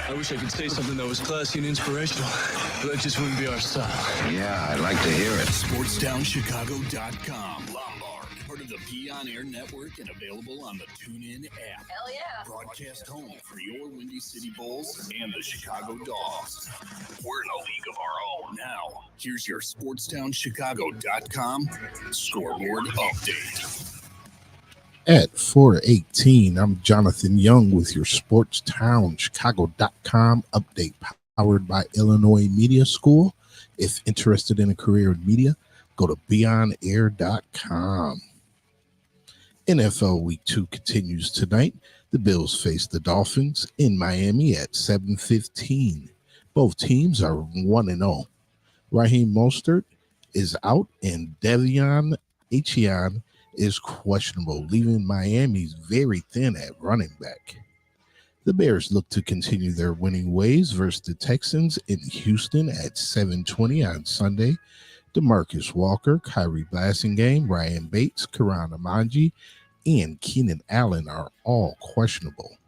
I wish I could say something that was classy and inspirational, but that just wouldn't be our style. Yeah, I'd like to hear it. SportsTownChicago.com. Lombard, part of the Be On Air network and available on the TuneIn app. Hell yeah. Broadcast home for your Windy City Bulls and the Chicago Dogs. We're in a league of our own. Now, here's your SportsTownChicago.com scoreboard update. At 4:18, I'm Jonathan Young with your SportsTownChicago.com update powered by Illinois Media School. If interested in a career in media, go to beonair.com. NFL Week 2 continues tonight. The Bills face the Dolphins in Miami at 7:15. Both teams are 1-0. Raheem Mostert is out and Devion Achane is questionable, leaving Miami's very thin at running back. The Bears look to continue their winning ways versus the Texans in Houston at 7:20 on Sunday. DeMarcus Walker, Kyrie Blasingame, Ryan Bates, Karan Amanji, and Keenan Allen are all questionable.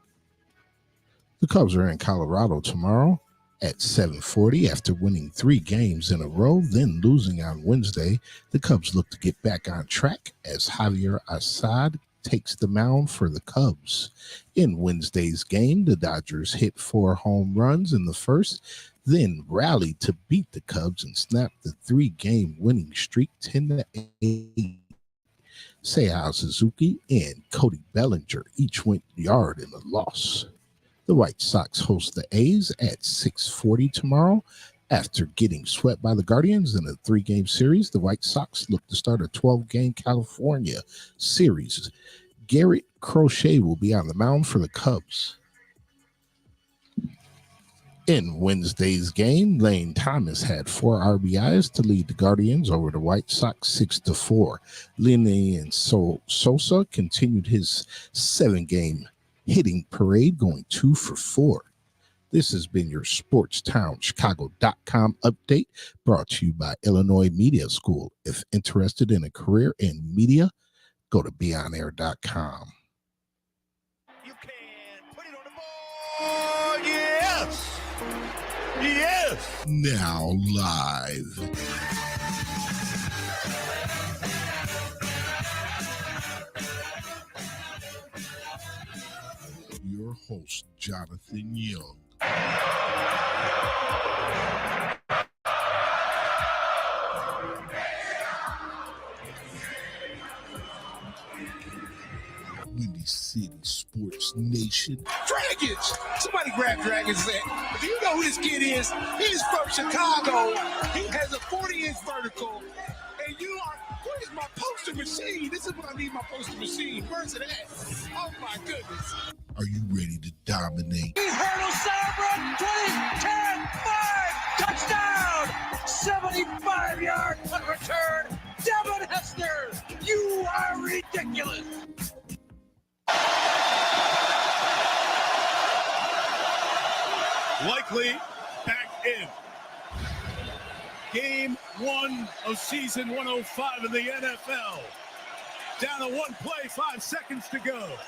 The Cubs are in Colorado tomorrow at 7:40 after winning 3 games in a row, then losing on Wednesday. The Cubs look to get back on track as Javier Assad takes the mound for the Cubs. In Wednesday's game, the Dodgers hit 4 home runs in the first, then rallied to beat the Cubs and snap the 3-game winning streak 10-8. Seiya Suzuki and Cody Bellinger each went yard in the loss. The White Sox host the A's at 6:40 tomorrow. After getting swept by the Guardians in a 3-game series, the White Sox look to start a 12-game California series. Garrett Crochet will be on the mound for the Cubs. In Wednesday's game, Lane Thomas had 4 RBIs to lead the Guardians over the White Sox 6-4. Lenny Sosa continued his 7-game hitting parade, going 2 for 4. This has been your SportsTownChicago.com update brought to you by Illinois Media School. If interested in a career in media, go to beonair.com. You can put it on the board. Yes. Yes. Now live. Your host, Jonathan Young. Windy City Sports Nation. Dragons. Somebody grab Dragons. Do you know who this kid is? He's from Chicago. He has a 40-inch vertical. And you are, where's my poster machine? This is what I need my poster machine. Where's it at? Oh, my goodness. Are you ready to dominate? He hurdles Sauerbrunn, 20, 10, 5, touchdown! 75-yard punt return. Devin Hester, you are ridiculous. Likely back in. Game 1 of season 105 in the NFL. Down to 1 play, 5 seconds to go.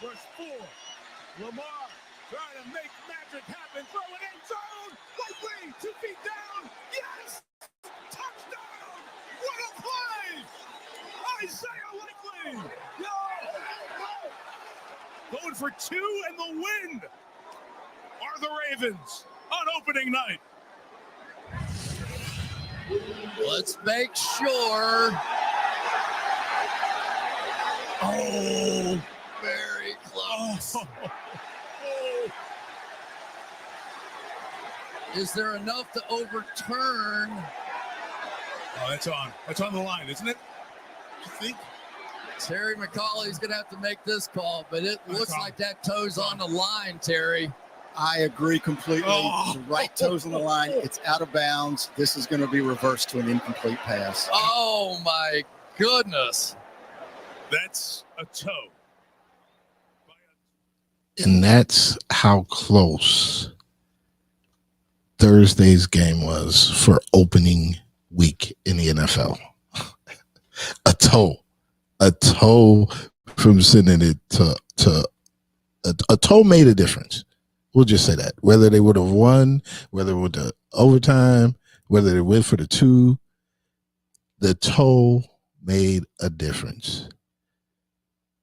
First 4. Lamar trying to make magic happen. Throw it in zone. Likely 2 feet down. Yes! Touchdown! What a play! Isaiah Likely! No! Going for 2 and the win are the Ravens on opening night. Let's make sure. Oh, very close. Oh. Is there enough to overturn? Oh, that's on. That's on the line, isn't it? You think? Terry McCauley's going to have to make this call, but it looks like that toe's on the line, Terry. I agree completely. Oh. The right toes on the line. It's out of bounds. This is going to be reversed to an incomplete pass. Oh, my goodness. That's a toe. And that's how close Thursday's game was for opening week in the NFL. a toe from sending it to a toe made a difference. We'll just say that. Whether they would have won, whether it went to overtime, whether they went for the two, the toe made a difference.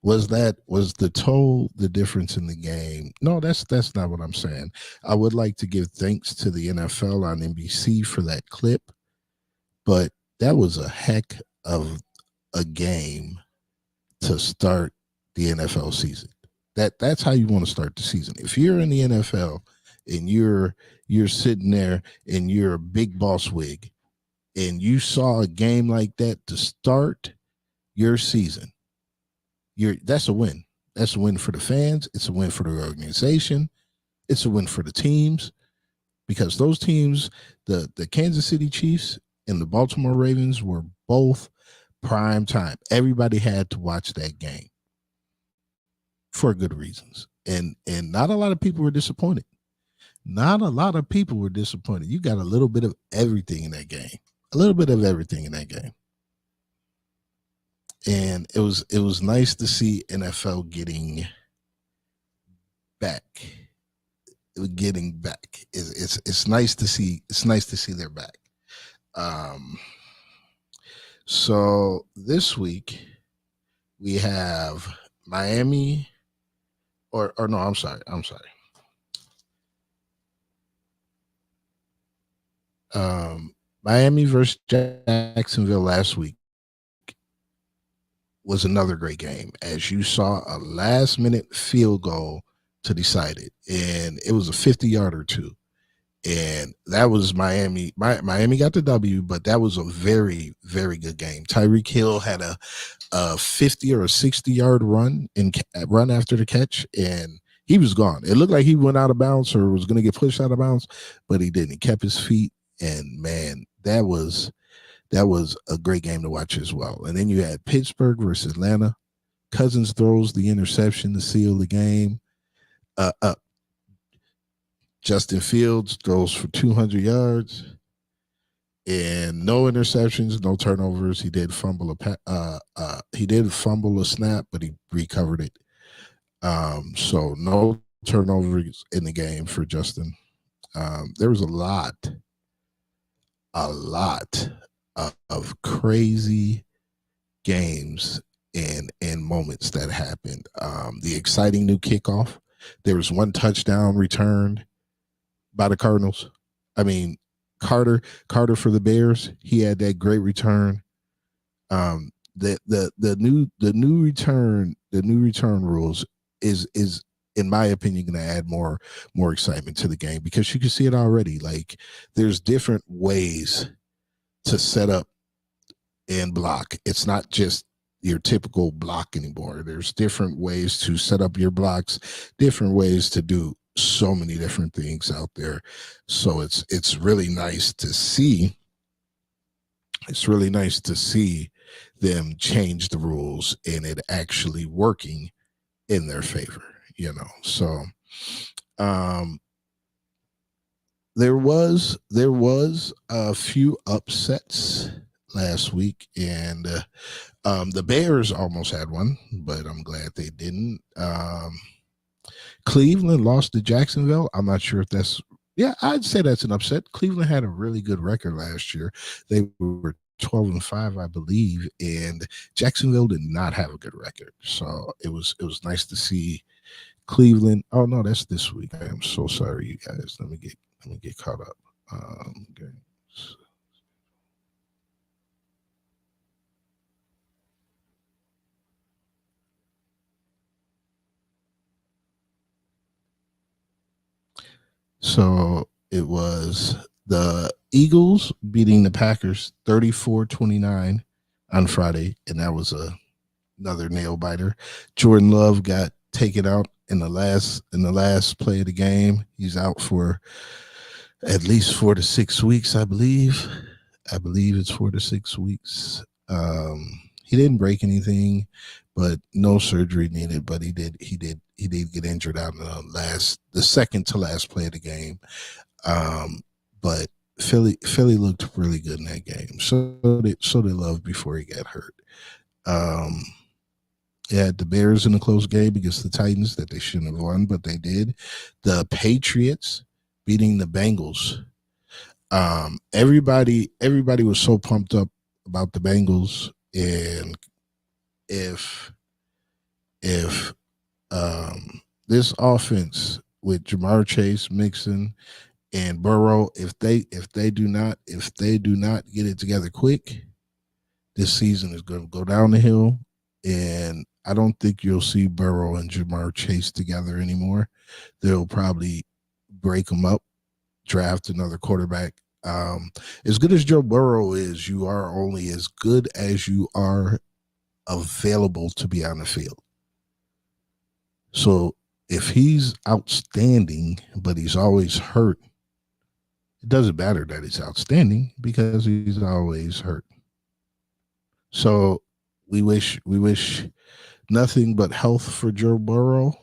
Was the toe the difference in the game? No, that's not what I'm saying. I would like to give thanks to the NFL on NBC for that clip, but that was a heck of a game to start the NFL season. That's how you want to start the season. If you're in the NFL and you're sitting there and you're a big boss wig and you saw a game like that to start your season, that's a win. That's a win for the fans. It's a win for the organization. It's a win for the teams, because those teams, the Kansas City Chiefs and the Baltimore Ravens, were both prime time. Everybody had to watch that game for good reasons. And not a lot of people were disappointed. Not a lot of people were disappointed. You got a little bit of everything in that game. A little bit of everything in that game. And it was nice to see NFL getting back. It's nice to see. It's nice to see they're back. So this week we have Miami, or no, I'm sorry. Miami versus Jacksonville last week was another great game, as you saw a last-minute field goal to decide it, and it was a 50-yarder too. And that was Miami. Miami got the W, but that was a very, very good game. Tyreek Hill had a 50 or a 60-yard run after the catch, and he was gone. It looked like he went out of bounds or was going to get pushed out of bounds, but he didn't. He kept his feet, and man, that was a great game to watch as well. And then you had Pittsburgh versus Atlanta. Cousins throws the interception to seal the game. Justin Fields throws for 200 yards and no interceptions, no turnovers. He did fumble a snap, but he recovered it. So no turnovers in the game for Justin. There was a lot of crazy games and moments that happened. The exciting new kickoff. There was one touchdown returned by the Cardinals. I mean, Carter for the Bears. He had that great return. The new return rules is in my opinion going to add more excitement to the game, because you can see it already. Like, there's different ways to set up and block. It's not just your typical block anymore. There's different ways to set up your blocks, different ways to do so many different things out there. So it's really nice to see. It's really nice to see them change the rules and it actually working in their favor, So there was a few upsets last week, and the Bears almost had one, but I'm glad they didn't. Cleveland lost to Jacksonville. I'm not sure if that's, I'd say that's an upset. Cleveland had a really good record last year. They were 12-5, I believe, and Jacksonville did not have a good record. So it was nice to see Cleveland. Oh no, that's this week. I am so sorry, you guys. Let me get caught up. Okay. So it was the Eagles beating the Packers 34-29 on Friday, and that was another nail biter. Jordan Love got taken out in the last play of the game. He's out for at least 4 to 6 weeks, I believe. I believe it's 4 to 6 weeks. He didn't break anything, but no surgery needed. But he did get injured out in the second to last play of the game. But Philly looked really good in that game. So they loved before he got hurt. Um, yeah, the Bears in a close game against the Titans that they shouldn't have won, but they did. The Patriots beating the Bengals. Everybody was so pumped up about the Bengals, and if this offense with Jamar Chase, Mixon, and Burrow, if they do not get it together quick, this season is going to go down the hill, and I don't think you'll see Burrow and Jamar Chase together anymore. They'll probably break them up, draft another quarterback. As good as Joe Burrow is, you are only as good as you are available to be on the field. So if he's outstanding, but he's always hurt, it doesn't matter that he's outstanding because he's always hurt. So we wish nothing but health for Joe Burrow,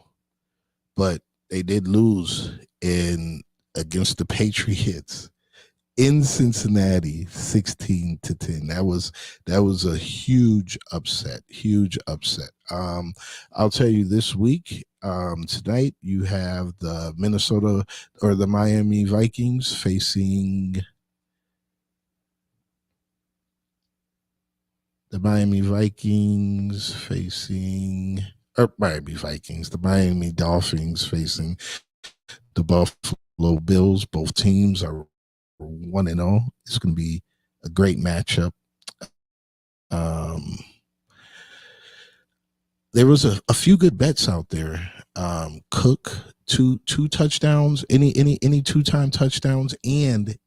but they did lose against the Patriots in Cincinnati, 16-10. That was a huge upset. I'll tell you this week, tonight you have the Miami Vikings facing the Miami Dolphins facing the Buffalo Bills. Both teams are 1-0. It's going to be a great matchup. There was a few good bets out there. Cook two touchdowns, any 2-time touchdowns, and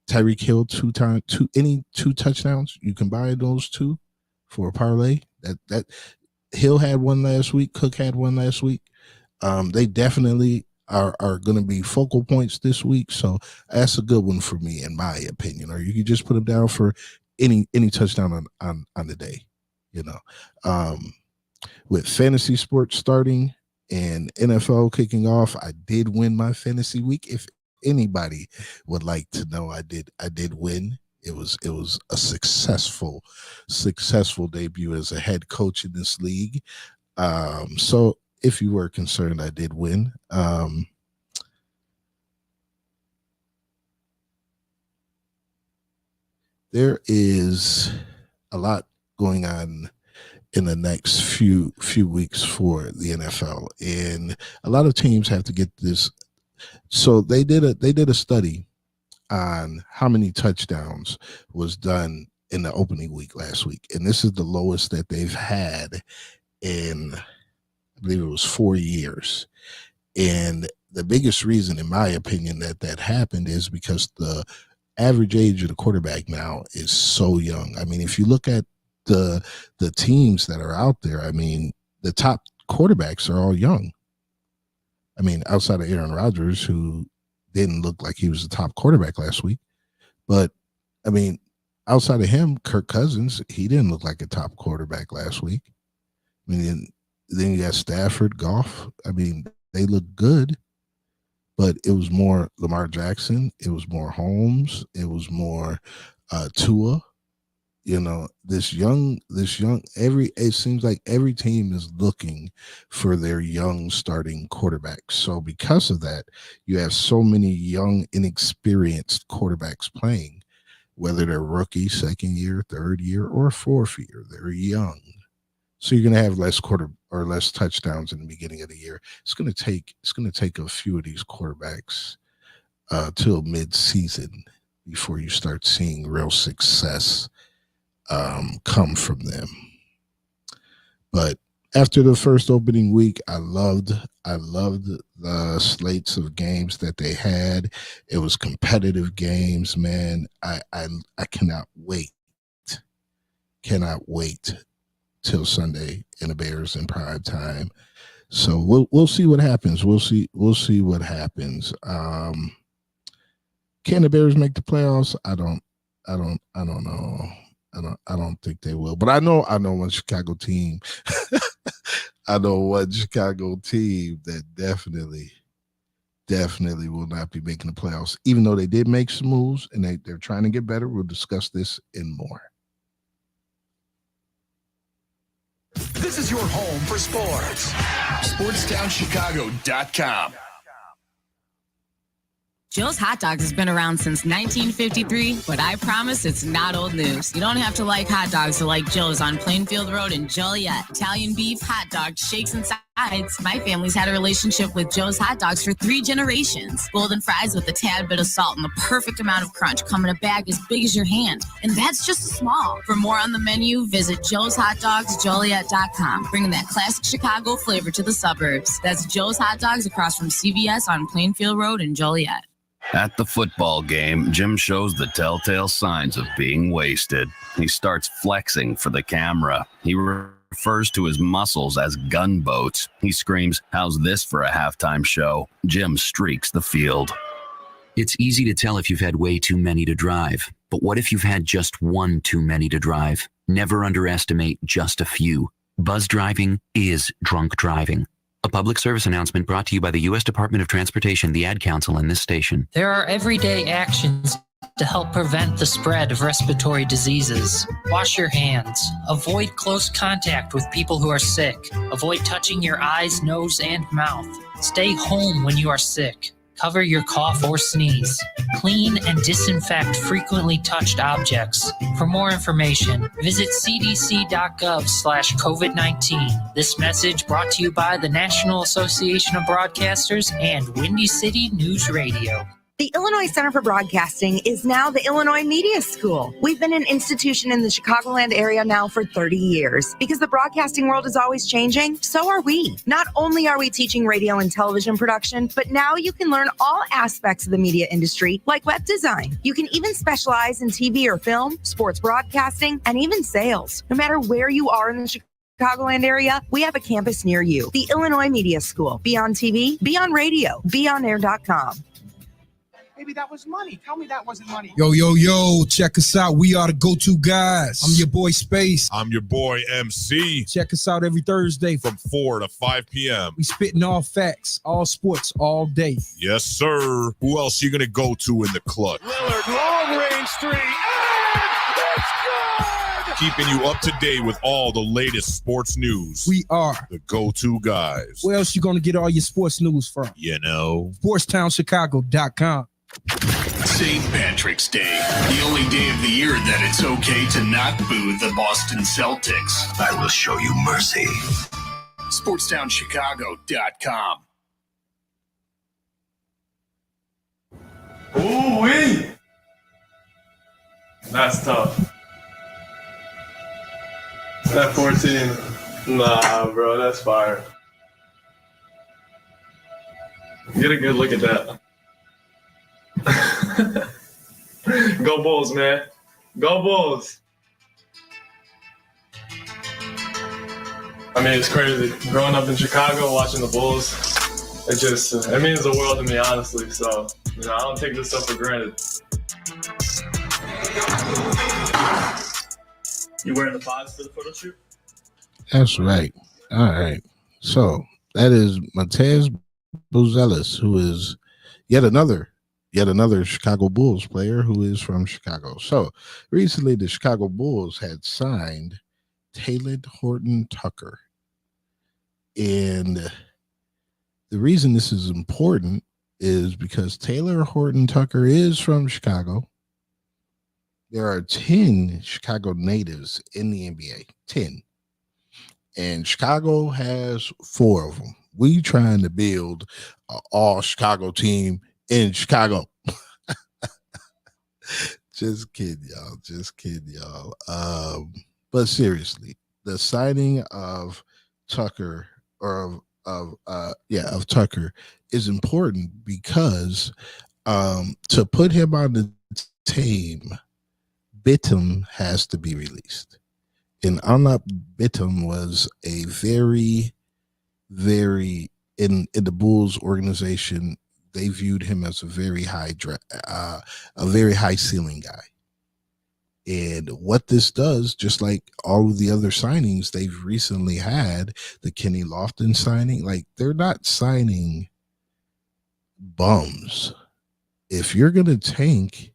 Tyreek Hill any 2 touchdowns. You can buy those 2 for a parlay. That Hill had one last week. Cook had one last week. They definitely are going to be focal points this week. So that's a good one for me, in my opinion. Or you can just put them down for any touchdown on the day. With fantasy sports starting and NFL kicking off, I did win my fantasy week. If anybody would like to know, I did win. It was a successful debut as a head coach in this league. So if you were concerned, I did win. There is a lot going on in the next few weeks for the NFL, and a lot of teams have to get this. So they did a study on how many touchdowns was done in the opening week last week, and this is the lowest that they've had in, I believe it was 4 years. And the biggest reason, in my opinion, that happened is because the average age of the quarterback now is so young. I mean, if you look at the teams that are out there, I mean, the top quarterbacks are all young. I mean, outside of Aaron Rodgers, who didn't look like he was the top quarterback last week. But, I mean, outside of him, Kirk Cousins, he didn't look like a top quarterback last week. I mean, then you got Stafford, Goff. I mean, they look good, but it was more Lamar Jackson. It was more Holmes. It was more Tua. It seems like every team is looking for their young starting quarterbacks. So because of that, you have so many young, inexperienced quarterbacks playing, whether they're rookie, second year, third year, or fourth year. They're young. So you're going to have less touchdowns in the beginning of the year. It's going to take a few of these quarterbacks till mid-season before you start seeing real success come from them. But after the first opening week, I loved the slates of games that they had. It was competitive games, man. I cannot wait till Sunday in the Bears in prime time. So we'll see what happens. We'll see what happens. Can the Bears make the playoffs? I don't know. I don't think they will. But I know one Chicago team. I know one Chicago team that definitely definitely will not be making the playoffs, even though they did make some moves and they're trying to get better. We'll discuss this and more. This is your home for sports. SportsTownChicago.com. Joe's Hot Dogs has been around since 1953, but I promise it's not old news. You don't have to like hot dogs to like Joe's on Plainfield Road in Joliet. Italian beef, hot dogs, shakes, and sides. My family's had a relationship with Joe's Hot Dogs for 3 generations. Golden fries with a tad bit of salt and the perfect amount of crunch come in a bag as big as your hand. And that's just small. For more on the menu, visit joeshotdogsjoliet.com. Bringing that classic Chicago flavor to the suburbs. That's Joe's Hot Dogs across from CVS on Plainfield Road in Joliet. At the football game, Jim shows the telltale signs of being wasted. He starts flexing for the camera. He refers to his muscles as gunboats. He screams, "How's this for a halftime show?" Jim streaks the field. It's easy to tell if you've had way too many to drive. But what if you've had just one too many to drive? Never underestimate just a few. Buzz driving is drunk driving. A public service announcement brought to you by the U.S. Department of Transportation, the Ad Council, and this station. There are everyday actions to help prevent the spread of respiratory diseases. Wash your hands. Avoid close contact with people who are sick. Avoid touching your eyes, nose, and mouth. Stay home when you are sick. Cover your cough or sneeze. Clean and disinfect frequently touched objects. For more information, visit cdc.gov/COVID-19. This message brought to you by the National Association of Broadcasters and Windy City News Radio. The Illinois Center for Broadcasting is now the Illinois Media School. We've been an institution in the Chicagoland area now for 30 years. Because the broadcasting world is always changing, so are we. Not only are we teaching radio and television production, but now you can learn all aspects of the media industry, like web design. You can even specialize in TV or film, sports broadcasting, and even sales. No matter where you are in the Chicagoland area, we have a campus near you. The Illinois Media School. Be on TV, be on radio, beonair.com. Maybe that was money. Tell me that wasn't money. Yo, check us out. We are the go-to guys. I'm your boy Space. I'm your boy MC. Check us out every Thursday from 4 to 5 p.m. We spitting all facts, all sports, all day. Yes, sir. Who else you gonna go to in the clutch? Lillard, long range three, and it's good! Keeping you up to date with all the latest sports news. We are the go-to guys. Where else you gonna get all your sports news from? You know, SportsTownChicago.com. St. Patrick's Day, the only day of the year that it's okay to not boo the Boston Celtics. I will show you mercy. SportsTownChicago.com. Ooh-wee! That's tough. That 14. Nah, bro, that's fire. Get a good look at that. Go Bulls, man. Go Bulls. I mean, it's crazy. Growing up in Chicago, watching the Bulls, it means the world to me, honestly. So, I don't take this stuff for granted. You wearing the pods for the photo shoot? That's right. All right. So that is Mateusz Buzelis, who is yet another Chicago Bulls player who is from Chicago. So recently the Chicago Bulls had signed Taylor Horton Tucker. And the reason this is important is because Taylor Horton Tucker is from Chicago. There are 10 Chicago natives in the NBA, 10. And Chicago has 4 of them. We trying to build an all Chicago team in Chicago. Just kidding, y'all. But seriously, the signing of Tucker of Tucker is important because to put him on the team, Bittum has to be released. And Anap Bittum was a very, very in the Bulls organization. They viewed him as a very high ceiling guy. And what this does, just like all of the other signings they've recently had, the Kenny Lofton signing, like they're not signing bums. If you're gonna tank,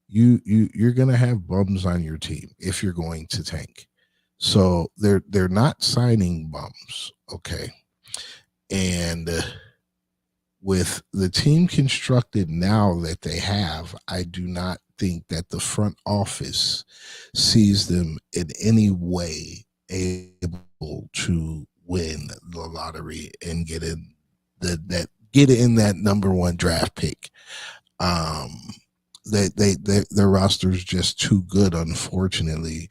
you're gonna have bums on your team if you're going to tank. So they're not signing bums, okay? And with the team constructed now that they have, I do not think that the front office sees them in any way able to win the lottery and get in that number one draft pick. Their roster is just too good, unfortunately.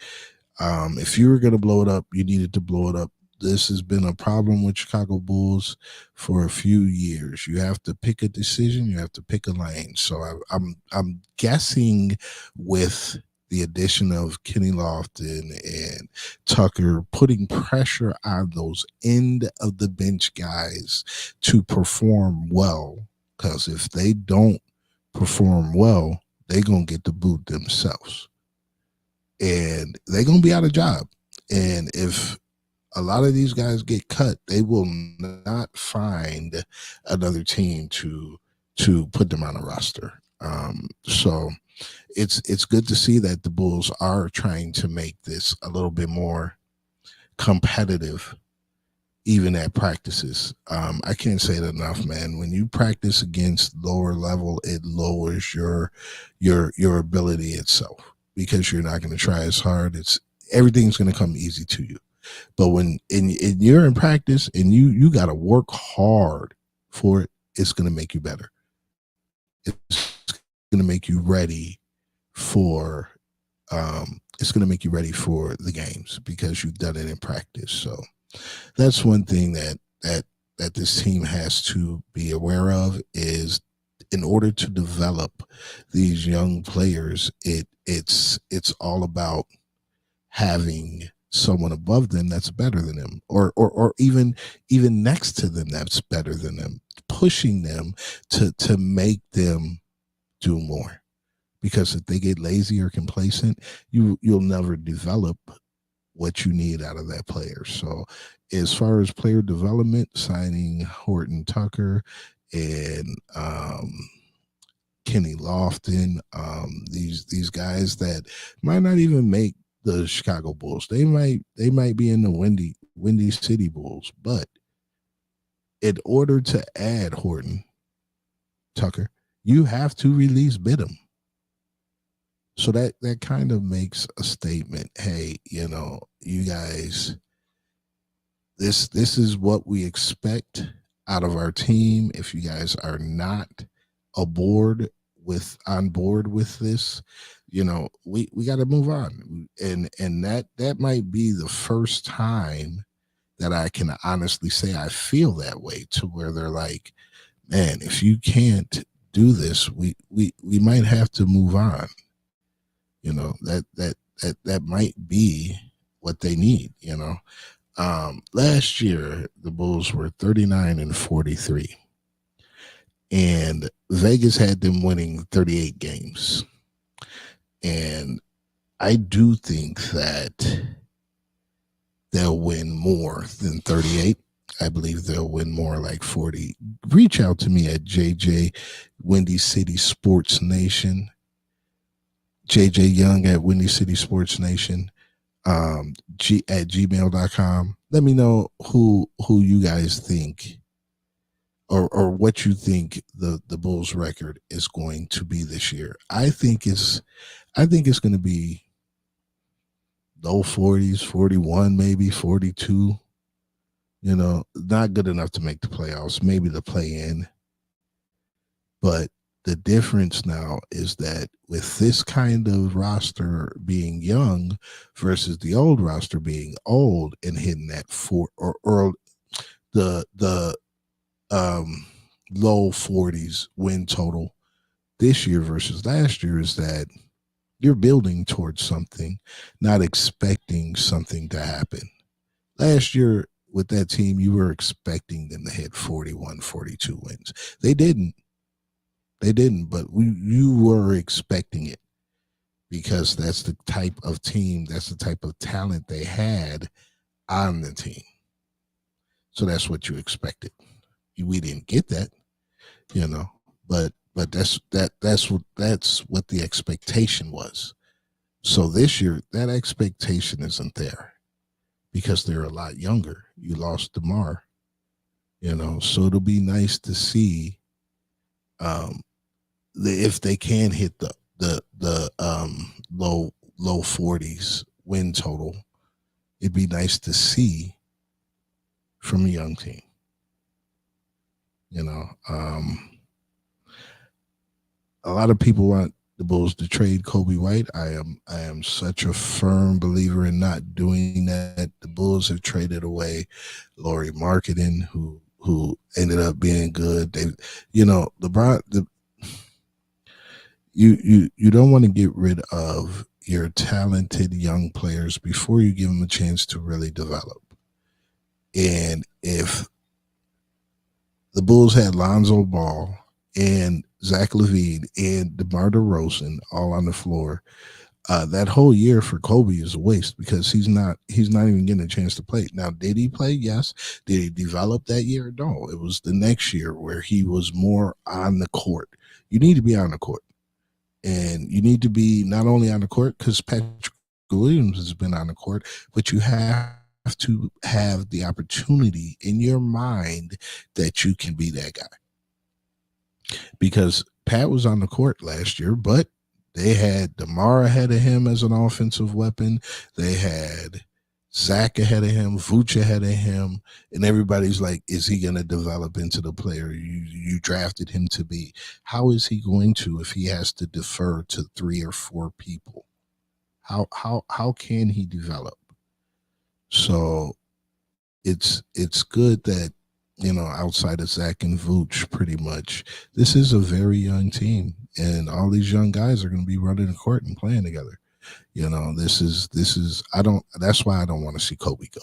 If you were going to blow it up, you needed to blow it up. This has been a problem with Chicago Bulls for a few years. You have to pick a decision. You have to pick a lane. So I'm guessing with the addition of Kenny Lofton and Tucker, putting pressure on those end of the bench guys to perform well. Because if they don't perform well, they're going to get the boot themselves. And they're going to be out of job. And if a lot of these guys get cut, they will not find another team to put them on a roster. So it's good to see that the Bulls are trying to make this a little bit more competitive, even at practices. I can't say it enough, man. When you practice against lower level, it lowers your ability itself, because you're not going to try as hard. Everything's going to come easy to you. But when you're in practice and you got to work hard for it, it's going to make you better. It's going to make you ready for the games, because you've done it in practice. So that's one thing that this team has to be aware of, is in order to develop these young players, it's all about having someone above them that's better than them, or even next to them that's better than them, pushing them to make them do more. Because if they get lazy or complacent, you'll never develop what you need out of that player. So as far as player development, signing Horton Tucker and Kenny Lofton, these guys that might not even make the Chicago Bulls. They might be in the Windy City Bulls, but in order to add Horton Tucker, you have to release Bidham. So that kind of makes a statement. Hey, you guys, this is what we expect out of our team. If you guys are not on board with this, we got to move on. And that might be the first time that I can honestly say I feel that way, to where they're like, man, if you can't do this, we might have to move on. That might be what they need. Last year the Bulls were 39-43, and Vegas had them winning 38 games. And I do think that they'll win more than 38. I believe they'll win more like 40. Reach out to me at JJ Windy City Sports Nation. JJ Young at Windy City Sports Nation at gmail.com. Let me know who you guys think or what you think the Bulls record is going to be this year. I think it's going to be low 40s, 41, maybe 42. Not good enough to make the playoffs, maybe the play-in. But the difference now is that with this kind of roster being young versus the old roster being old and hitting that the low 40s win total this year versus last year, is that you're building towards something, not expecting something to happen. Last year with that team, you were expecting them to hit 41, 42 wins. They didn't, but you were expecting it, because that's the type of team, that's the type of talent they had on the team. So that's what you expected. We didn't get that. you know. But that's what the expectation was. So this year, that expectation isn't there because they're a lot younger. You lost DeMar, you know, so it'll be nice to see um, if they can hit the low 40s win total. It'd be nice to see from a young team. You know, a lot of people want the Bulls to trade Kobe White. I am such a firm believer in not doing that. The Bulls have traded away Laurie Marketing, who ended up being good. They, you know, you don't want to get rid of your talented young players before you give them a chance to really develop. And if the Bulls had Lonzo Ball and Zach LaVine and DeMar DeRozan all on the floor, that whole year for Kobe is a waste because he's not even getting a chance to play. Now, did he play? Yes. Did he develop that year? No. It was the next year where he was more on the court. You need to be on the court. And you need to be not only on the court because Patrick Williams has been on the court, but you have to have the opportunity in your mind that you can be that guy. Because Pat was on the court last year, but they had DeMar ahead of him as an offensive weapon. They had Zach ahead of him, Vooch ahead of him, and everybody's like, is he going to develop into the player you drafted him to be? How is he going to if he has to defer to 3 or 4 people? How can he develop? So it's good that, you know, outside of Zach and Vooch, pretty much, this is a very young team, and all these young guys are going to be running the court and playing together. You know, this is that's why I don't want to see Kobe go.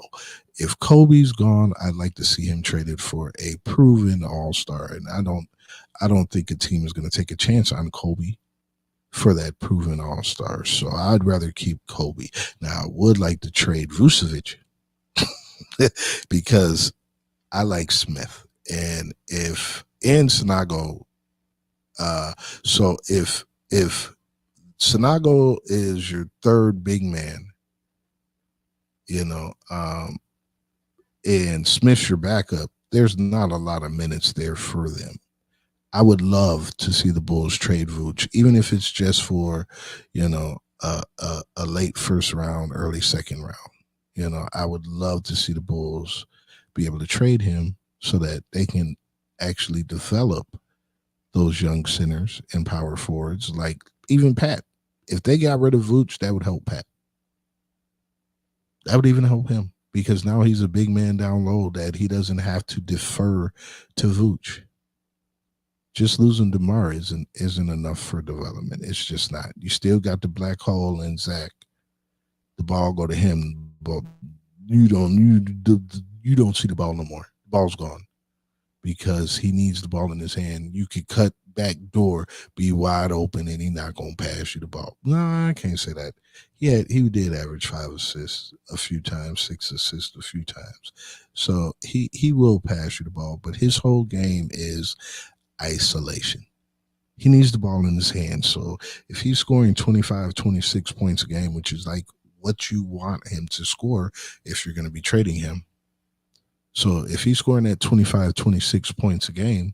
If Kobe's gone, I'd like to see him traded for a proven all-star. And I don't think a team is going to take a chance on Kobe for that proven all-star. So I'd rather keep Kobe. Now, I would like to trade Vucevic because I like Smith. And Sanago, so if Sanago is your third big man, you know, and Smith's your backup, there's not a lot of minutes there for them. I would love to see the Bulls trade Vooch, even if it's just for, you know, a late first round, early second round. You know, I would love to see the Bulls be able to trade him so that they can actually develop those young centers and power forwards, like even Pat. If they got rid of Vooch, that would help Pat. That would even help him because now he's a big man down low that he doesn't have to defer to Vooch. Just losing DeMar isn't enough for development. It's just not. You still got the black hole in Zach. The ball go to him, but you don't see the ball no more. The ball's gone because he needs the ball in his hand. You could cut back door, be wide open, and he's not gonna pass you the ball. No, I can't say that. Yeah, he did average 5 assists a few times, 6 assists a few times. So he will pass you the ball, but his whole game is isolation. He needs the ball in his hand. So if he's scoring 25, 26 points a game, which is like what you want him to score if you're going to be trading him. So if he's scoring at 25, 26 points a game,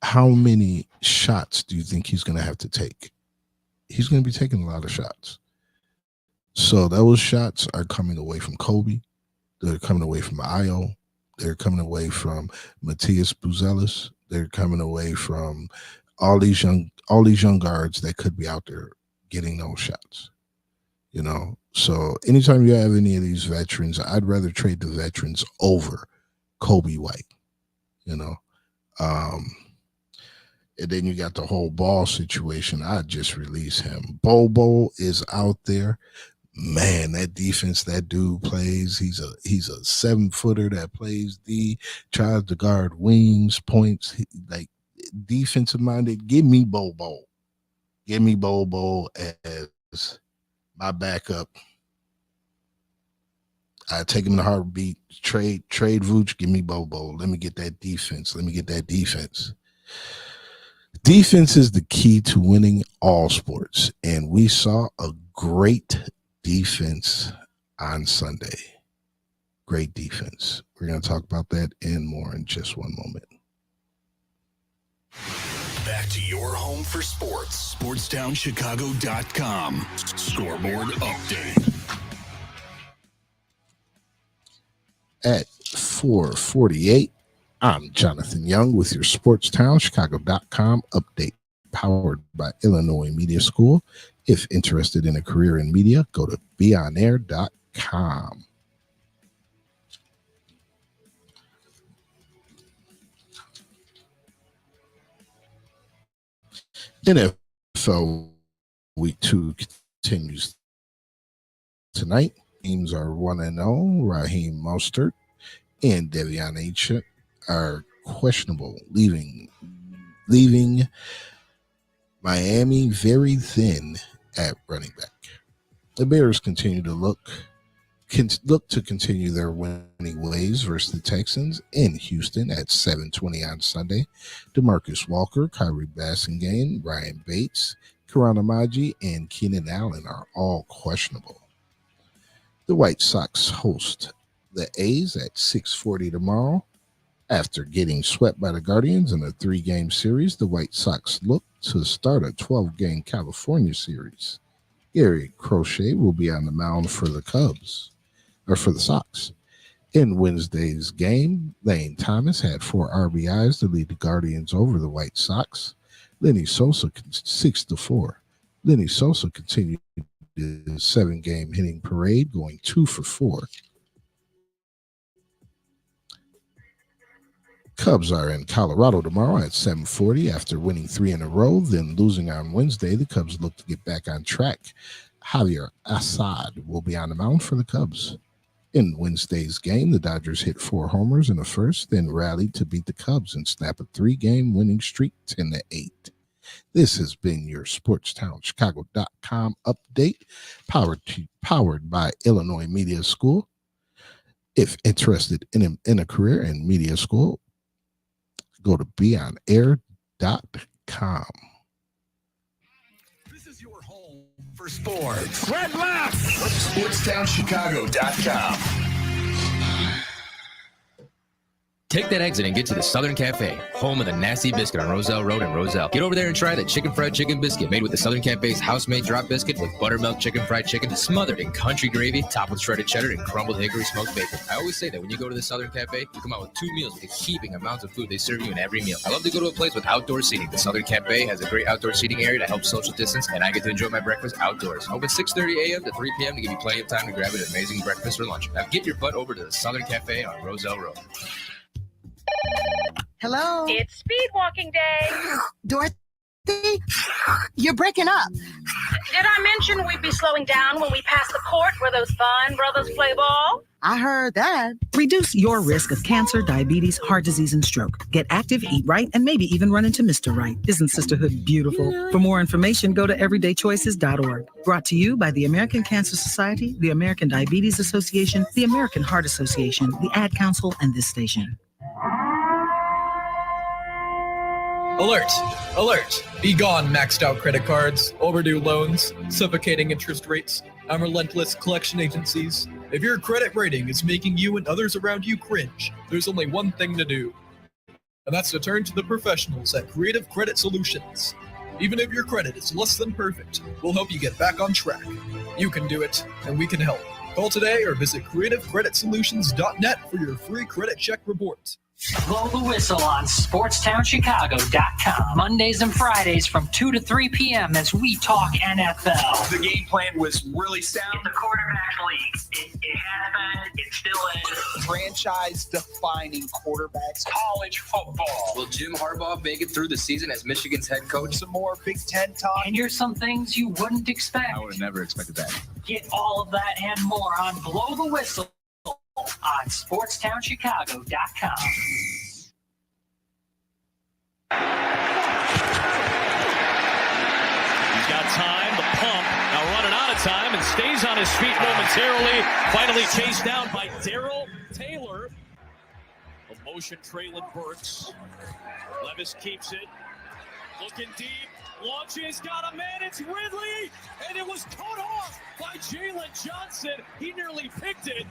how many shots do you think he's going to have to take? He's going to be taking a lot of shots. So those shots are coming away from Kobe. They're coming away from Io. They're coming away from Matthias Buzelis. They're coming away from all these young guards that could be out there getting those shots. You know, so anytime you have any of these veterans, I'd rather trade the veterans over Kobe White. You know, and then you got the whole Ball situation. I'd just release him. Bobo is out there. Man, that defense that dude plays, he's a 7-footer that plays tries to guard wings, points, like defensive minded. Give me Bobo. Give me Bobo as my backup. I take him in a heartbeat. Trade Vooch, give me Bobo. Let me get that defense. Defense is the key to winning all sports, and we saw a great defense on Sunday. Great defense. We're going to talk about that and more in just one moment. Back to your home for sports. SportsTownChicago.com. Scoreboard update. At 4:48, I'm Jonathan Young with your SportsTownChicago.com update, powered by Illinois Media School. If interested in a career in media, go to beonair.com. NFL Week 2 continues tonight. Teams are 1-0. Raheem Mostert and De'Von Achane are questionable, leaving Miami very thin at running back. The Bears continue to look to continue their winning ways versus the Texans in Houston at 7:20 on Sunday. DeMarcus Walker, Kyrie Basingame, Ryan Bates, Karan Amaji, and Keenan Allen are all questionable. The White Sox host the A's at 6:40 tomorrow. After getting swept by the Guardians in a 3-game series, the White Sox look to start a 12-game California series. Gary Crochet will be on the mound for the Sox. In Wednesday's game, Lane Thomas had 4 RBIs to lead the Guardians over the White Sox. Lenny Sosa 6-4. Lenny Sosa continued his 7-game hitting parade, going 2 for 4. Cubs are in Colorado tomorrow at 7:40 after winning 3 in a row, then losing on Wednesday. The Cubs look to get back on track. Javier Assad will be on the mound for the Cubs. In Wednesday's game, the Dodgers hit 4 homers in the first, then rallied to beat the Cubs and snap a 3-game winning streak 10-8. This has been your SportsTownChicago.com update, powered by Illinois Media School. If interested in a career in media school, go to beonair.com. This is your home for sports. Red left. SportsTownChicago.com. Take that exit and get to the Southern Cafe, home of the Nasty Biscuit on Roselle Road in Roselle. Get over there and try the chicken fried chicken biscuit made with the Southern Cafe's house-made drop biscuit with buttermilk chicken fried chicken smothered in country gravy, topped with shredded cheddar and crumbled hickory smoked bacon. I always say that when you go to the Southern Cafe, you come out with 2 meals with the heaping amounts of food they serve you in every meal. I love to go to a place with outdoor seating. The Southern Cafe has a great outdoor seating area to help social distance, and I get to enjoy my breakfast outdoors. Open 6:30 a.m. to 3 p.m. to give you plenty of time to grab an amazing breakfast or lunch. Now get your butt over to the Southern Cafe on Roselle Road. Hello? It's speed walking day. Dorothy? You're breaking up. Did I mention we'd be slowing down when we pass the court where those fine brothers play ball? I heard that. Reduce your risk of cancer, diabetes, heart disease, and stroke. Get active, eat right, and maybe even run into Mr. Right. Isn't sisterhood beautiful? For more information, go to everydaychoices.org. Brought to you by the American Cancer Society, the American Diabetes Association, the American Heart Association, the Ad Council, and this station. Alert! Alert! Be gone, maxed out credit cards, overdue loans, suffocating interest rates, and relentless collection agencies. If your credit rating is making you and others around you cringe, there's only one thing to do. And that's to turn to the professionals at Creative Credit Solutions. Even if your credit is less than perfect, we'll help you get back on track. You can do it, and we can help. Call today or visit creativecreditsolutions.net for your free credit check report. Blow the whistle on SportsTownChicago.com. Mondays and Fridays from 2 to 3 p.m. as we talk NFL. The game plan was really sound. It's a quarterback league. It has been. It still is. Franchise-defining quarterbacks. College football. Will Jim Harbaugh make it through the season as Michigan's head coach? Some more Big Ten talk. And here's some things you wouldn't expect. I would have never expected that. Get all of that and more on Blow the Whistle on SportsTownChicago.com. He's got time, the pump, now running out. out of time and stays on his feet momentarily. Finally chased down by Darrell Taylor. A motion trailing Burks. Levis keeps it. Looking deep. Launches, got a man, it's Ridley, and it was cut off by Jalen Johnson. He nearly picked it.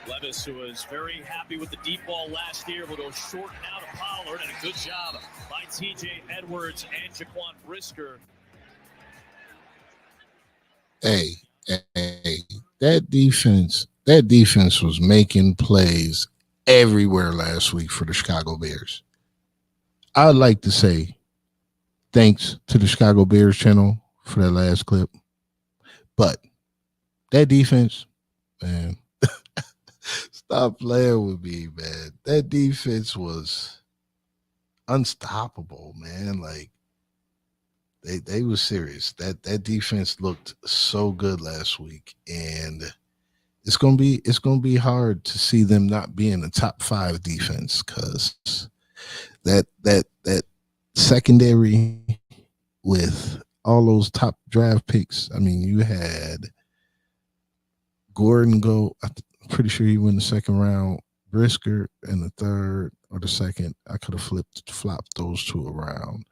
Levis, who was very happy with the deep ball last year, will go short now to Pollard, and a good job by TJ Edwards and Jaquan Brisker. Hey, that defense was making plays everywhere last week for the Chicago Bears. I'd like to say thanks to the Chicago Bears channel for that last clip. But that defense, man, stop playing with me, man. That defense was unstoppable, man. Like, they were serious. That defense looked so good last week. And it's gonna be hard to see them not being a top 5 defense, because that secondary with all those top draft picks. I mean, you had Gordon go, I'm pretty sure he went the second round, Brisker in the third or the second. I could have flopped those two around,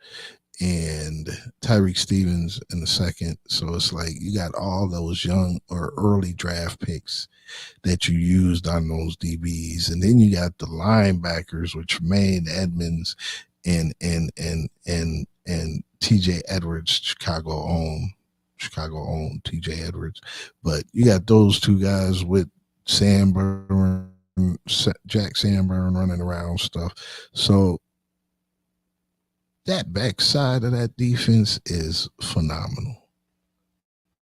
and Tyreek Stevens in the second. So it's like you got all those young or early draft picks that you used on those DBs, and then you got the linebackers with Tremaine Edmonds and TJ Edwards, Chicago owned TJ Edwards. But you got those two guys with Jack Sanborn running around stuff. So that backside of that defense is phenomenal.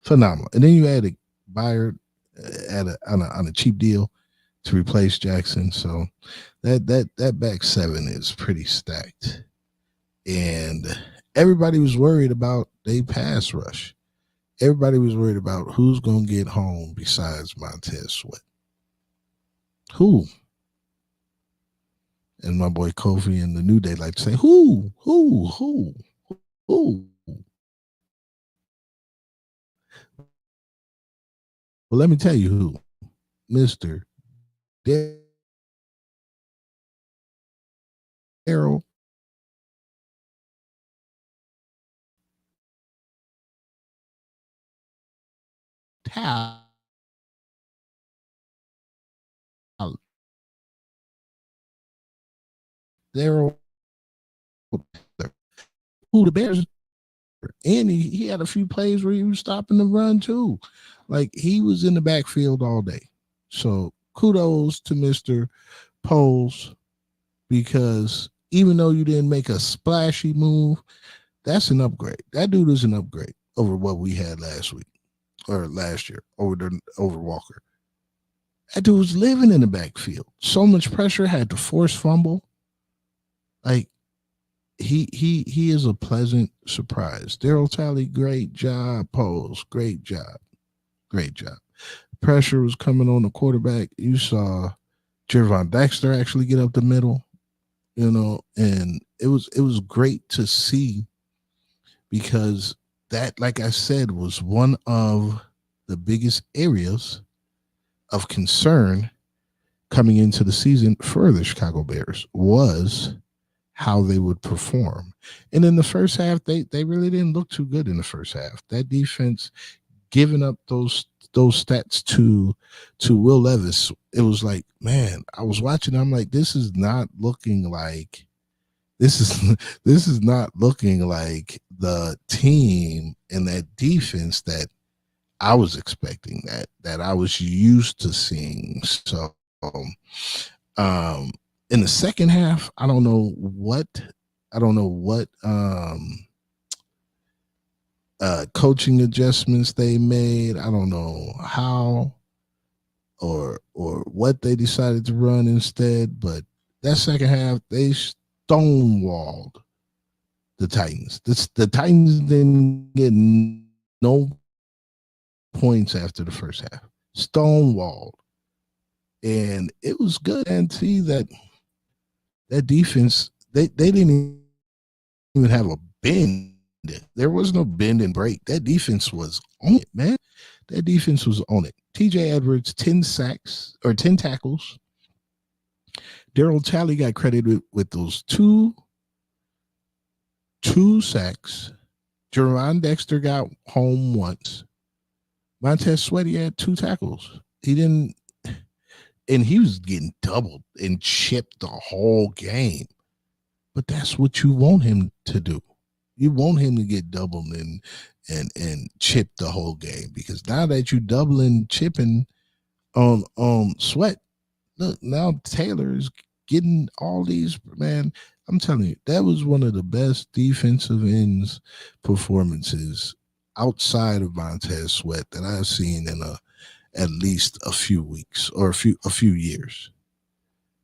And then you added Byard on a cheap deal to replace Jackson. So that back seven is pretty stacked. And everybody was worried about their pass rush. Everybody was worried about who's going to get home besides Montez Sweat. Who? And my boy Kofi and the New Day like to say, who? Well, let me tell you who. Mr. Darrell Taylor. Darrell, who the Bears, and he had a few plays where he was stopping the run too. Like, he was in the backfield all day. So kudos to Mr. Poles, because even though you didn't make a splashy move, that's an upgrade. That dude is an upgrade over what we had last week or last year over Walker. That dude was living in the backfield. So much pressure, had to force fumble. Like, he is a pleasant surprise. Darrell Talley, great job. Poles, great job. Pressure was coming on the quarterback. You saw Jervon Dexter actually get up the middle, and it was great to see, because that, like I said, was one of the biggest areas of concern coming into the season for the Chicago Bears, was how they would perform. And in the first half, they really didn't look too good in the first half. That defense giving up those stats to Will Levis, it was like, man, I was watching, I'm like, this is not looking like the team and that defense that I was expecting, that I was used to seeing. So in the second half, I don't know what coaching adjustments they made. I don't know how or what they decided to run instead, but that second half, they stonewalled the Titans. The Titans didn't get no points after the first half. Stonewalled. And it was good and see that defense, they didn't even have a bench There was no bend and break. That defense was on it, man. That defense was on it. TJ Edwards, 10 sacks or 10 tackles. Daryl Talley got credited with those two sacks. Jerron Dexter got home once. Montez Sweat had 2 tackles. He didn't, and he was getting doubled and chipped the whole game. But that's what you want him to do. You want him to get doubled and chip the whole game, because now that you doubling chipping on Sweat, look, now Taylor is getting all these, man. I'm telling you, that was one of the best defensive ends performances outside of Montez Sweat that I've seen in at least a few weeks or a few years.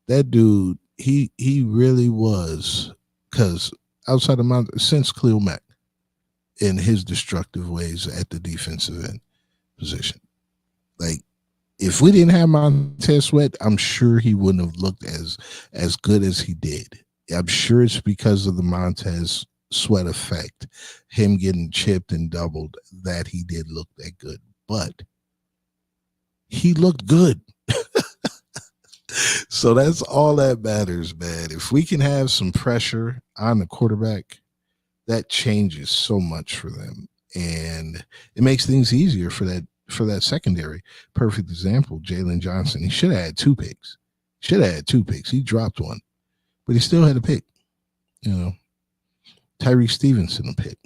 That dude, he really was, because outside of since Khalil Mack in his destructive ways at the defensive end position. Like, if we didn't have Montez Sweat, I'm sure he wouldn't have looked as good as he did. I'm sure it's because of the Montez Sweat effect, him getting chipped and doubled, that he did look that good. But he looked good. So that's all that matters, man. If we can have some pressure on the quarterback, that changes so much for them. And it makes things easier for that secondary. Perfect example, Jalen Johnson. He should have had 2 picks. He dropped one, but he still had a pick. Tyreek Stevenson a pick.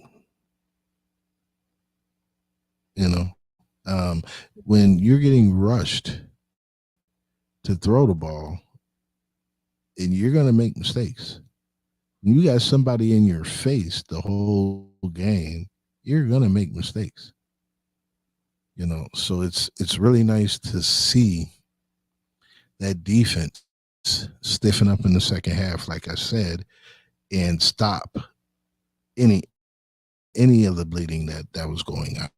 When you're getting rushed to throw the ball, and you're going to make mistakes. When you got somebody in your face the whole game, you're going to make mistakes. So it's really nice to see that defense stiffen up in the second half, like I said, and stop any of the bleeding that was going on.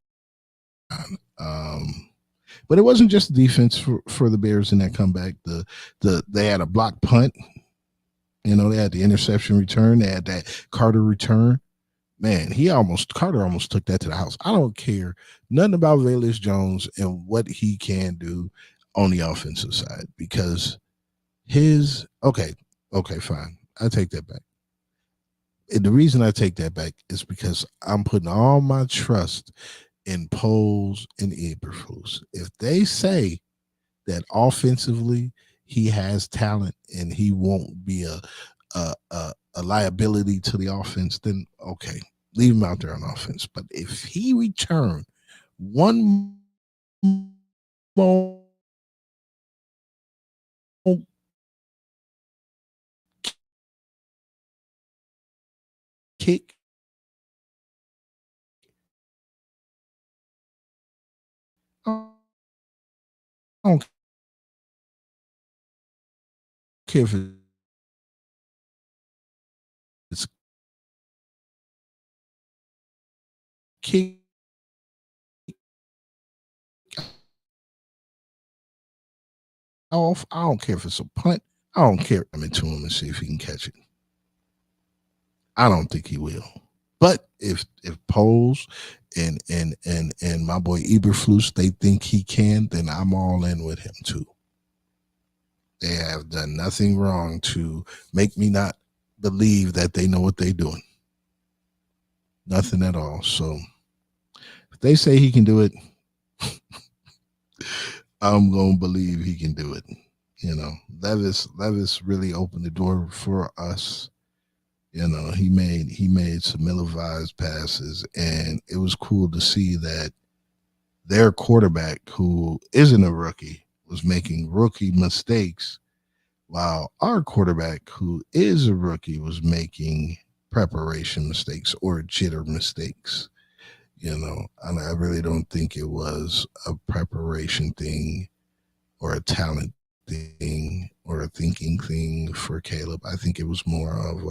But it wasn't just defense for the Bears in that comeback. They had a block punt. They had the interception return. They had that Carter return. Man, Carter almost took that to the house. I don't care nothing about Velus Jones and what he can do on the offensive side, because okay, fine. I take that back. And the reason I take that back is because I'm putting all my trust in Buls and Eberflus. If they say that offensively he has talent and he won't be a liability to the offense, then okay, leave him out there on offense. But if he return one more kick, I don't care if it's kick. Off. I don't care if it's a punt. I don't care. I'm into him and see if he can catch it. I don't think he will. But if Buls and my boy Eberflus, they think he can, then I'm all in with him too. They have done nothing wrong to make me not believe that they know what they're doing. Nothing at all. So if they say he can do it, I'm going to believe he can do it. Levis really opened the door for us. He made some ill-advised passes, and it was cool to see that their quarterback, who isn't a rookie, was making rookie mistakes, while our quarterback, who is a rookie, was making preparation mistakes or jitter mistakes. And I really don't think it was a preparation thing or a talent thing or a thinking thing for Caleb. I think it was more of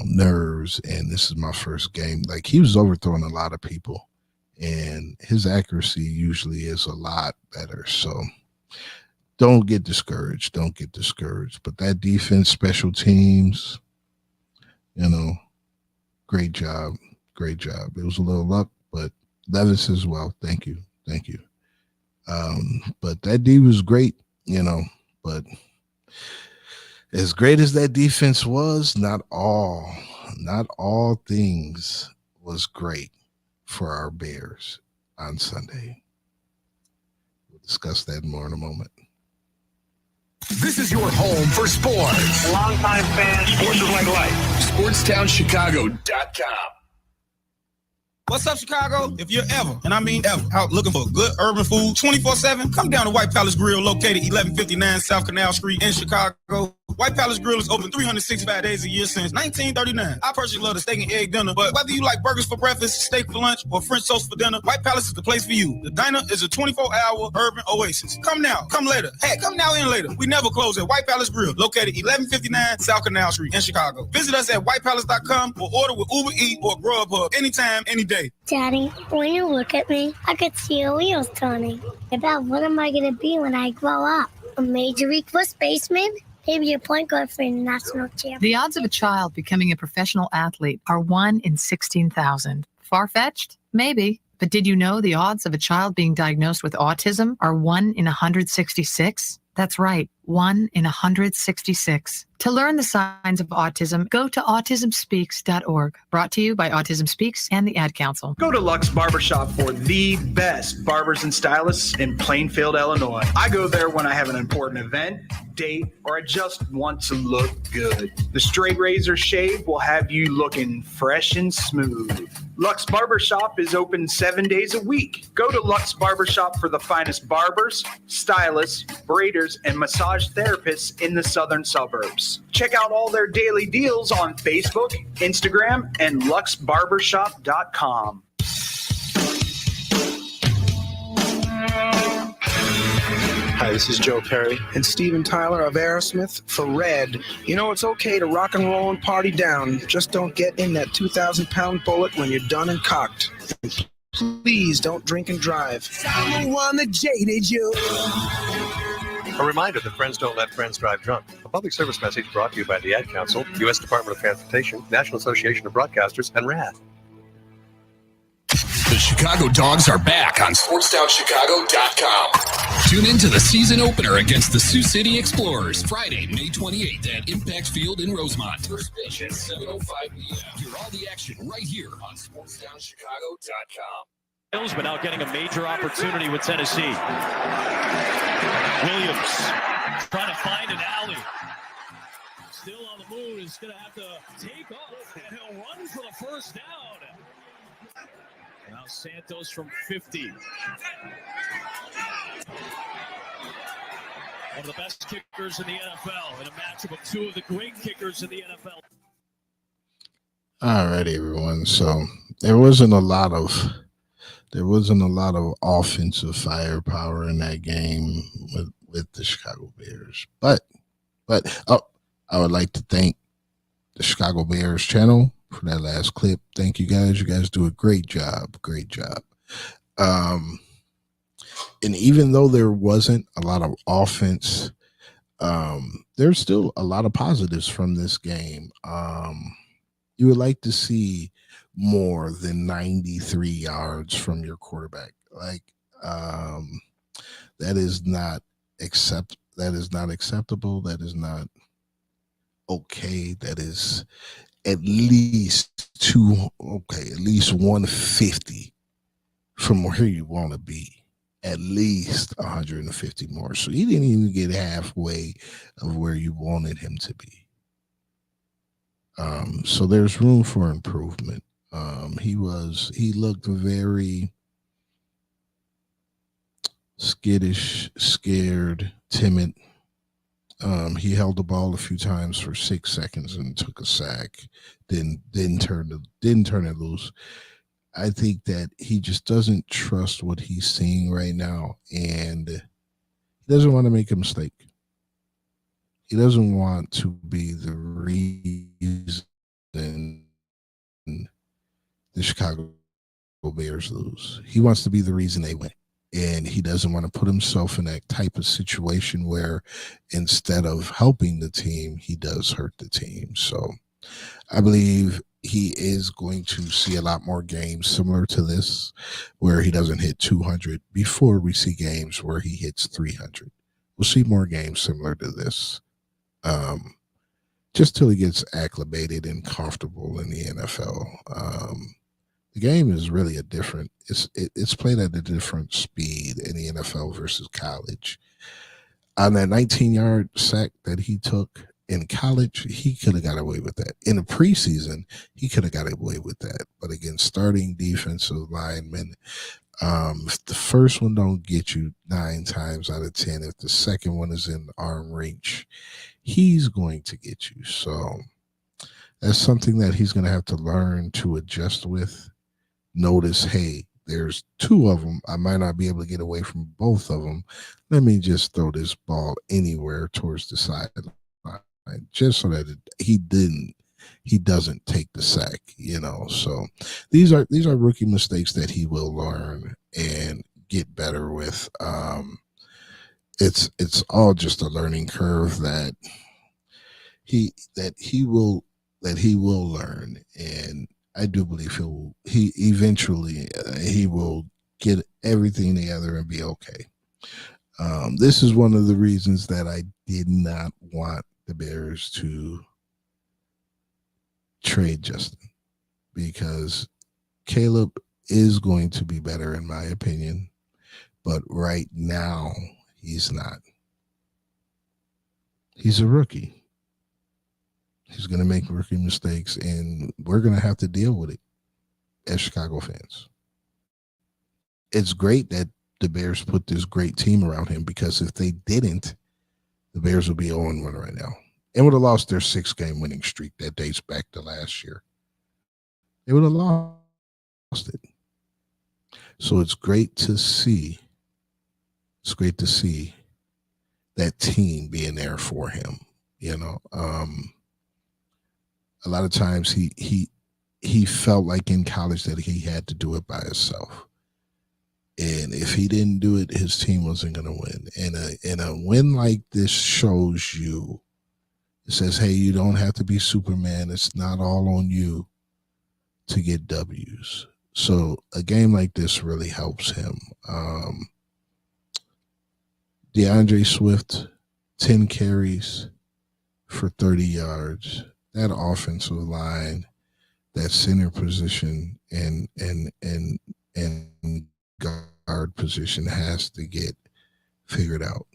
nerves, and this is my first game. Like, he was overthrowing a lot of people, and his accuracy usually is a lot better. So don't get discouraged. But that defense, special teams, Great job. Great job. It was a little luck, but Levis as well. Thank you. But that D was great, but as great as that defense was, not all things was great for our Bears on Sunday. We'll discuss that more in a moment. This is your home for sports. Longtime fan, sports is like life. SportsTownChicago.com. What's up, Chicago? If you're ever, and I mean ever, out looking for good urban food 24/7, come down to White Palace Grill, located 1159 South Canal Street in Chicago. White Palace Grill is open 365 days a year since 1939. I personally love the steak and egg dinner, but whether you like burgers for breakfast, steak for lunch, or French toast for dinner, White Palace is the place for you. The diner is a 24-hour urban oasis. Come now, come later. Hey, come now and later. We never close at White Palace Grill, located 1159 South Canal Street in Chicago. Visit us at whitepalace.com or order with Uber Eats or Grubhub anytime, any day. Daddy, when you look at me, I could see your wheels turning. About what am I going to be when I grow up? A major league first baseman? Maybe a point guard for a national champion. The odds of a child becoming a professional athlete are 1 in 16,000. Far-fetched? Maybe. But did you know the odds of a child being diagnosed with autism are 1 in 166? That's right, 1 in 166. To learn the signs of autism, go to autismspeaks.org. Brought to you by Autism Speaks and the Ad Council. Go to Lux Barbershop for the best barbers and stylists in Plainfield, Illinois. I go there when I have an important event, date, or I just want to look good. The straight razor shave will have you looking fresh and smooth. Lux Barbershop is open 7 days a week. Go to Lux Barbershop for the finest barbers, stylists, braiders, and massage therapists in the southern suburbs. Check out all their daily deals on Facebook, Instagram, and luxbarbershop.com. Hi, this is Joe Perry and Steven Tyler of Aerosmith for Red. You know, it's okay to rock and roll and party down. Just don't get in that 2,000-pound bullet when you're done and cocked. And please don't drink and drive. I'm the one that jaded you. A reminder that friends don't let friends drive drunk. A public service message brought to you by the Ad Council, U.S. Department of Transportation, National Association of Broadcasters, and RAD. The Chicago Dogs are back on SportsTownChicago.com. Tune in to the season opener against the Sioux City Explorers, Friday, May 28th at Impact Field in Rosemont. First pitch at 7:05 p.m. Hear all the action right here on SportsTownChicago.com. But now getting a major opportunity with Tennessee. Williams trying to find an alley. Still on the move. Is going to have to take off, and he'll run for the first down. Now Santos from 50. One of the best kickers in the NFL in a matchup of two of the great kickers in the NFL. All right, everyone. So there wasn't a lot of offensive firepower in that game with the Chicago Bears. But I would like to thank the Chicago Bears channel for that last clip. Thank you guys. You guys do a great job. Great job. And even though there wasn't a lot of offense, there's still a lot of positives from this game. You would like to see more than 93 yards from your quarterback. Like, that is not acceptable. That is not okay. That is at least 150 from where you want to be. At least 150 more. So he didn't even get halfway of where you wanted him to be. So there's room for improvement. He looked very skittish, scared, timid. He held the ball a few times for 6 seconds and took a sack. Didn't turn it loose. I think that he just doesn't trust what he's seeing right now, and he doesn't want to make a mistake. He doesn't want to be the reason the Chicago Bears lose. He wants to be the reason they win. And he doesn't want to put himself in that type of situation where instead of helping the team, he does hurt the team. So I believe he is going to see a lot more games similar to this, where he doesn't hit 200 before we see games where he hits 300. We'll see more games similar to this, just till he gets acclimated and comfortable in the NFL. The game is really it's played at a different speed in the NFL versus college. On that 19-yard sack that he took in college, he could have got away with that. In the preseason, he could have got away with that. But against starting defensive linemen, if the first one don't get you 9 times out of 10, if the second one is in arm reach, he's going to get you. So that's something that he's going to have to learn to adjust with. Notice, hey, there's 2 of them. I might not be able to get away from both of them. Let me just throw this ball anywhere towards the sideline, just so that he doesn't take the sack, So these are rookie mistakes that he will learn and get better with. It's all just a learning curve that he will learn, and I do believe he eventually he will get everything together and be okay. This is one of the reasons that I did not want the Bears to trade Justin, because Caleb is going to be better in my opinion, but right now he's not. He's a rookie. He's going to make rookie mistakes, and we're going to have to deal with it as Chicago fans. It's great that the Bears put this great team around him, because if they didn't, the Bears would be 0-1 right now and would have lost their 6-game winning streak that dates back to last year. They would have lost it. So it's great to see. It's great to see that team being there for him. A lot of times he felt like in college that he had to do it by himself. And if he didn't do it, his team wasn't going to win. And a win like this shows you, it says, hey, you don't have to be Superman. It's not all on you to get W's. So a game like this really helps him. DeAndre Swift, 10 carries for 30 yards. That offensive line, that center position, and guard position has to get figured out.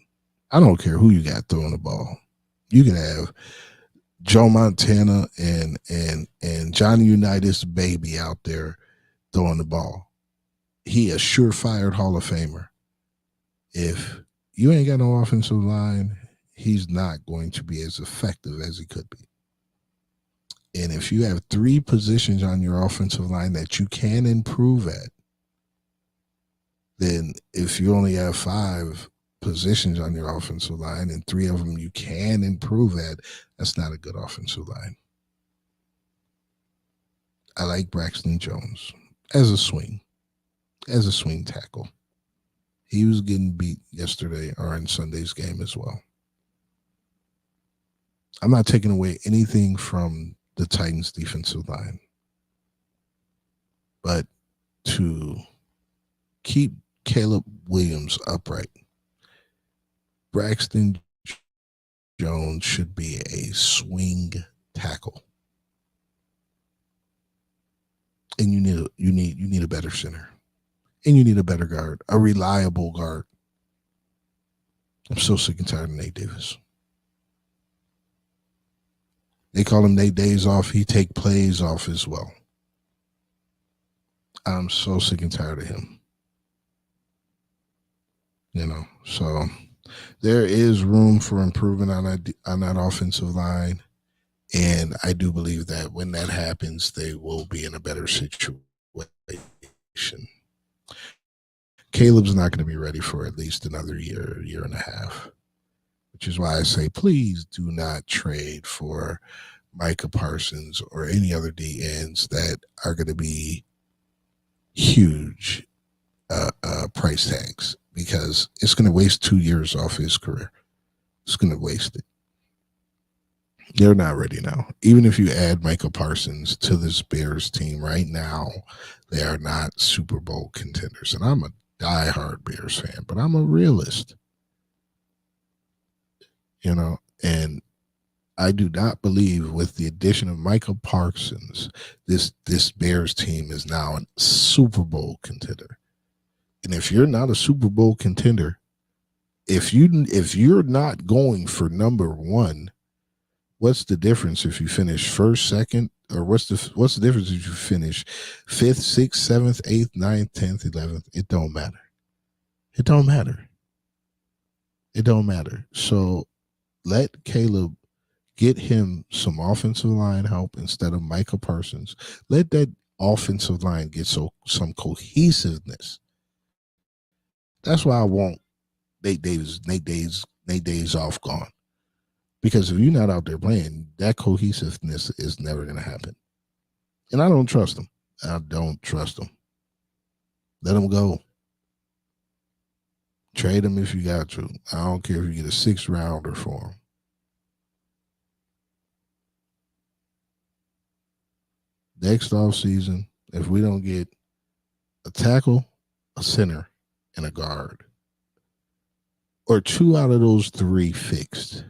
I don't care who you got throwing the ball. You can have Joe Montana and Johnny Unitas baby out there throwing the ball. He a surefire Hall of Famer. If you ain't got no offensive line, he's not going to be as effective as he could be. And if you have 3 positions on your offensive line that you can improve at, then if you only have 5 positions on your offensive line and 3 of them you can improve at, that's not a good offensive line. I like Braxton Jones as a swing tackle. He was getting beat yesterday or in Sunday's game as well. I'm not taking away anything from the Titans defensive line, but to keep Caleb Williams upright, Braxton Jones should be a swing tackle. And you need a better center. And you need a better guard, a reliable guard. I'm so sick and tired of Nate Davis. They call him Nate Days Off. He take plays off as well. I'm so sick and tired of him. So there is room for improvement on that offensive line. And I do believe that when that happens, they will be in a better situation. Caleb's not going to be ready for at least another year and a half, which is why I say, please do not trade for Micah Parsons or any other DNs that are going to be huge price tags, because it's going to waste 2 years off his career. It's going to waste it. They're not ready now. Even if you add Michael Parsons to this Bears team right now, they are not Super Bowl contenders. And I'm a diehard Bears fan, but I'm a realist. And I do not believe with the addition of Michael Parsons, this Bears team is now a Super Bowl contender. And if you're not a Super Bowl contender, if you're not going for number one, what's the difference if you finish first, second, or what's the difference if you finish 5th, 6th, 7th, 8th, 9th, 10th, 11th? It don't matter. It don't matter. It don't matter. So let Caleb get him some offensive line help instead of Michael Parsons. Let that offensive line get some cohesiveness. That's why I want Nate Days off gone. Because if you're not out there playing, that cohesiveness is never going to happen. And I don't trust him. I don't trust him. Let him go. Trade him if you got to. I don't care if you get a 6th rounder for him. Next offseason, if we don't get a tackle, a center, and a guard, or 2 out of those 3 fixed,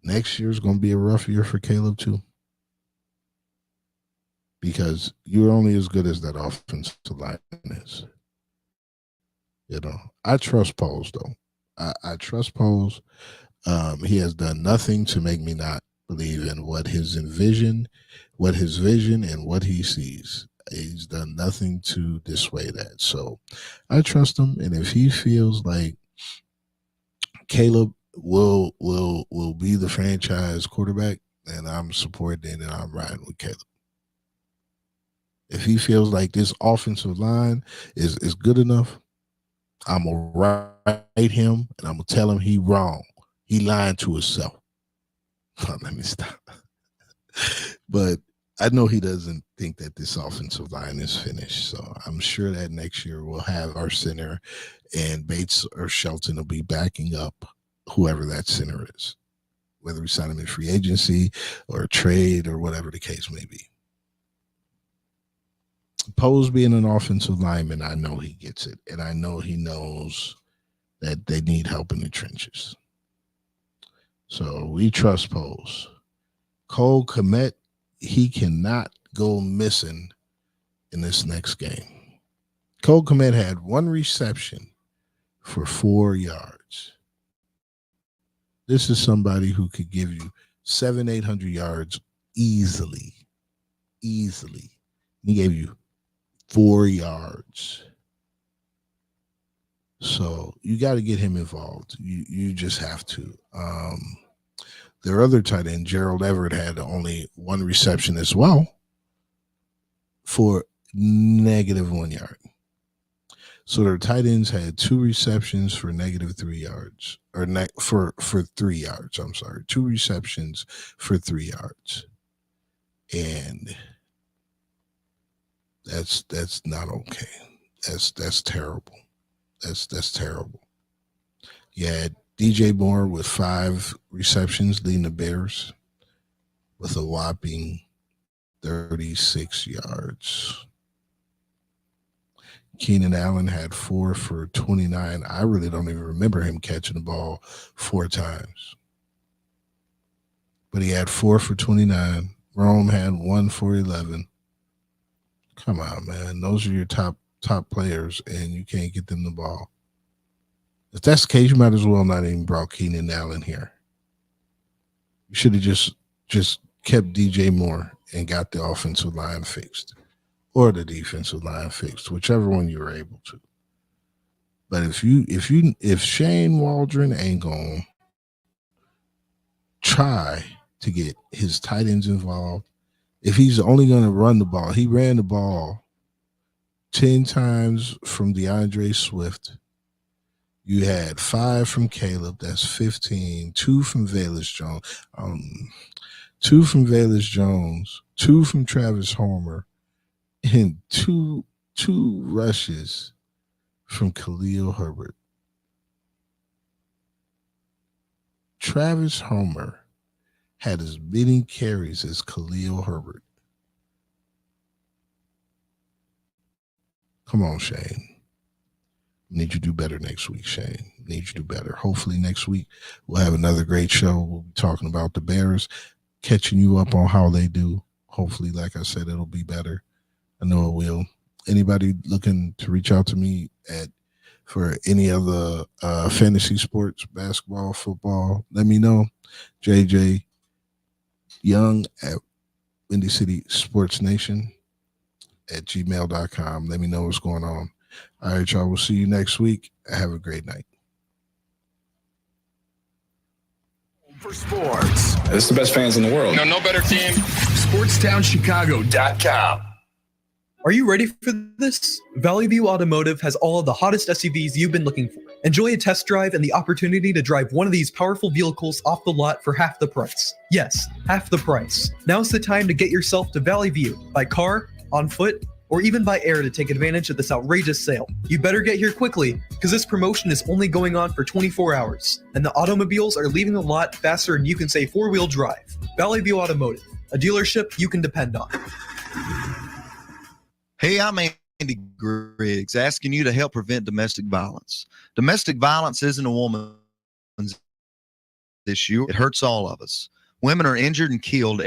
next year's going to be a rough year for Caleb too. Because you're only as good as that offensive line is. I trust Poles though. I trust Poles. He has done nothing to make me not believe in what his vision and what he sees. He's done nothing to dissuade that. So I trust him. And if he feels like Caleb will be the franchise quarterback, and I'm supporting it and I'm riding with Caleb. If he feels like this offensive line is good enough, I'm going to write him and I'm going to tell him he wrong. He lying to himself. Let me stop. But I know he doesn't think that this offensive line is finished. So I'm sure that next year we'll have our center and Bates or Shelton will be backing up whoever that center is, whether we sign him in free agency or trade or whatever the case may be. Poe's being an offensive lineman, I know he gets it. And I know he knows that they need help in the trenches. So we trust Poe's. Cole Kmet, he cannot go missing in this next game. Cole Kmet had 1 reception for 4 yards. This is somebody who could give you 700-800 yards easily. Easily. He gave you 4 yards. So you got to get him involved. You just have to. Their other tight end, Gerald Everett, had only 1 reception as well for -1 yard. So their tight ends had 2 receptions for -3 yards, or for 3 yards. I'm sorry, 2 receptions for 3 yards, and that's not okay. That's terrible. That's terrible. Yeah, DJ Moore with 5 receptions, leading the Bears with a whopping 36 yards. Keenan Allen had 4 for 29. I really don't even remember him catching the ball 4 times. But he had 4 for 29. Rome had 1 for 11. Come on, man. Those are your top players, and you can't get them the ball. If that's the case, you might as well not even brought Keenan Allen here. You should have just kept DJ Moore and got the offensive line fixed, or the defensive line fixed, whichever one you were able to. But if Shane Waldron ain't gonna try to get his tight ends involved, if he's only gonna run the ball, he ran the ball 10 times from DeAndre Swift. You had 5 from Caleb, that's 15, 2 from Velus Jones, 2 from Velus Jones, 2 from Travis Homer, and two rushes from Khalil Herbert. Travis Homer had as many carries as Khalil Herbert. Come on, Shane. Need you to do better next week, Shane. Need you to do better. Hopefully next week we'll have another great show. We'll be talking about the Bears, catching you up on how they do. Hopefully, like I said, it'll be better. I know it will. Anybody looking to reach out to me for any other fantasy sports, basketball, football, let me know. JJ Young at Windy City Sports Nation at gmail.com. Let me know what's going on. All right, y'all. We'll see you next week. Have a great night. For sports. This is the best fans in the world. No better team. SportsTownChicago.com. Are you ready for this? Valley View Automotive has all of the hottest SUVs you've been looking for. Enjoy a test drive and the opportunity to drive one of these powerful vehicles off the lot for half the price. Yes, half the price. Now's the time to get yourself to Valley View by car, on foot, or even by air to take advantage of this outrageous sale. You better get here quickly, because this promotion is only going on for 24 hours, and the automobiles are leaving the lot faster than you can say four-wheel drive. Valley View Automotive, a dealership you can depend on. Hey, I'm Andy Griggs, asking you to help prevent domestic violence. Domestic violence isn't a woman's issue. It hurts all of us. Women are injured and killed